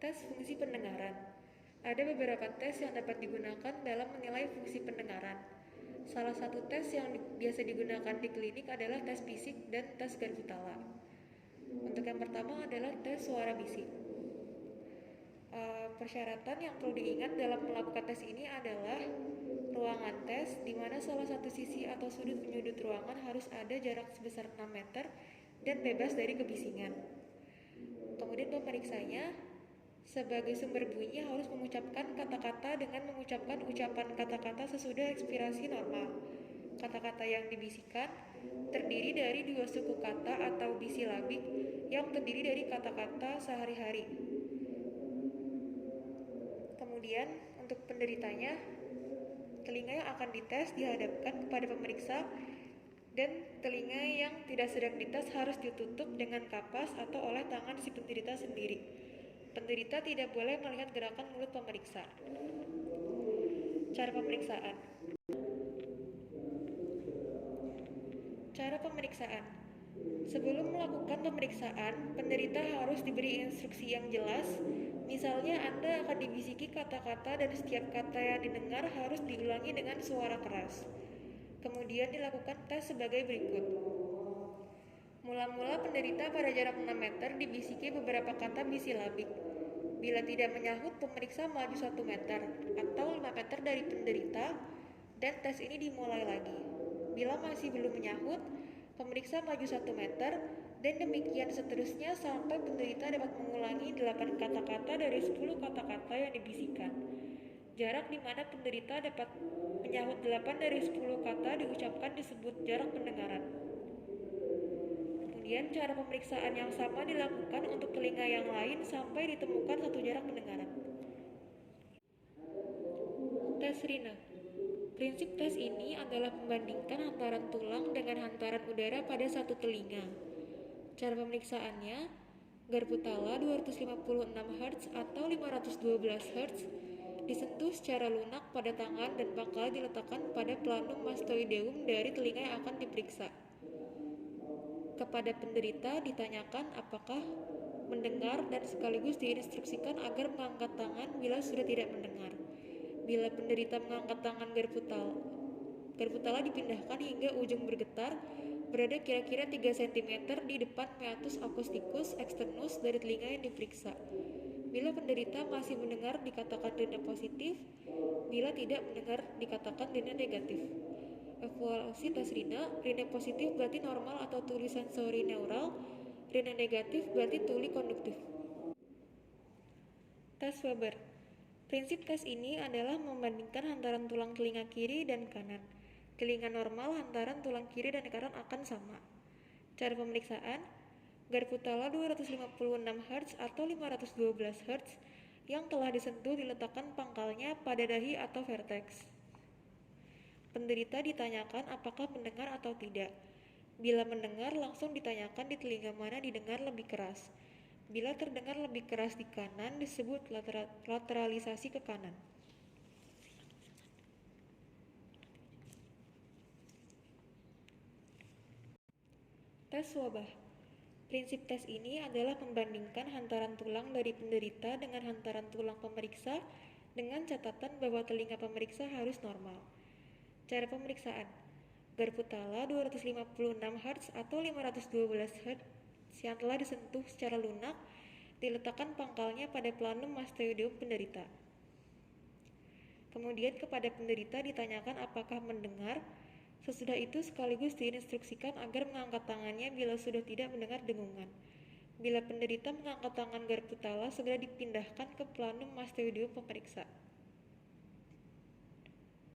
Tes fungsi pendengaran. Ada beberapa tes yang dapat digunakan dalam menilai fungsi pendengaran. Salah satu tes yang biasa digunakan di klinik adalah tes bisik dan tes Garbutala. Untuk yang pertama adalah tes suara bisik. Persyaratan yang perlu diingat dalam melakukan tes ini adalah ruangan tes, di mana salah satu sisi atau sudut penyudut ruangan harus ada jarak sebesar 6 meter dan bebas dari kebisingan. Kemudian pemeriksanya sebagai sumber bunyi harus mengucapkan kata-kata dengan mengucapkan ucapan kata-kata sesudah ekspirasi normal. Kata-kata yang dibisikkan terdiri dari dua suku kata atau bisilabik yang terdiri dari kata-kata sehari-hari. Kemudian untuk penderitanya, telinga yang akan dites dihadapkan kepada pemeriksa dan telinga yang tidak sedang dites harus ditutup dengan kapas atau oleh tangan si penderita sendiri. Penderita tidak boleh melihat gerakan mulut pemeriksa. Cara pemeriksaan. Cara pemeriksaan. Sebelum melakukan pemeriksaan, penderita harus diberi instruksi yang jelas. Misalnya Anda akan dibisiki kata-kata dan setiap kata yang didengar harus diulangi dengan suara keras. Kemudian dilakukan tes sebagai berikut. Mula-mula penderita pada jarak 6 meter dibisiki beberapa kata bisilabik. Bila tidak menyahut, pemeriksa maju 1 meter atau 5 meter dari penderita dan tes ini dimulai lagi. Bila masih belum menyahut, pemeriksa maju 1 meter dan demikian seterusnya sampai penderita dapat mengulangi 8 kata-kata dari 10 kata-kata yang dibisikkan. Jarak di mana penderita dapat menyahut 8 dari 10 kata diucapkan disebut jarak pendengaran. Kemudian cara pemeriksaan yang sama dilakukan untuk telinga yang lain sampai ditemukan satu jarak pendengaran. Tes Rina. Prinsip tes ini adalah membandingkan hantaran tulang dengan hantaran udara pada satu telinga. Cara pemeriksaannya, Garbutala 256 Hz atau 512 Hz disentuh secara lunak pada tangan dan pangkal diletakkan pada planum mastoideum dari telinga yang akan diperiksa. Kepada penderita ditanyakan apakah mendengar dan sekaligus diinstruksikan agar mengangkat tangan bila sudah tidak mendengar. Bila penderita mengangkat tangan Garbutala dipindahkan hingga ujung bergetar berada kira-kira 3 cm di depan meatus acousticus externus dari telinga yang diperiksa. Bila penderita masih mendengar dikatakan rina positif, bila tidak mendengar dikatakan rina negatif. Evaluasi tes rina positif berarti normal atau tuli sensori neural, rina negatif berarti tuli konduktif. Tes Weber. Prinsip tes ini adalah membandingkan hantaran tulang telinga kiri dan kanan. Telinga normal hantaran tulang kiri dan kanan akan sama. Cara pemeriksaan, Garbutala 256 Hz atau 512 Hz yang telah disentuh diletakkan pangkalnya pada dahi atau vertex. Penderita ditanyakan apakah mendengar atau tidak. Bila mendengar, langsung ditanyakan di telinga mana didengar lebih keras. Bila terdengar lebih keras di kanan, disebut lateralisasi ke kanan. Tes wabah. Prinsip tes ini adalah membandingkan hantaran tulang dari penderita dengan hantaran tulang pemeriksa dengan catatan bahwa telinga pemeriksa harus normal. Cara pemeriksaan, Garbutala 256 Hz atau 512 Hz yang telah disentuh secara lunak diletakkan pangkalnya pada planum mastoideum penderita. Kemudian kepada penderita ditanyakan apakah mendengar. Sesudah itu sekaligus diinstruksikan agar mengangkat tangannya bila sudah tidak mendengar dengungan. Bila penderita mengangkat tangan Garbutala, segera dipindahkan ke planum mastoideum pemeriksa.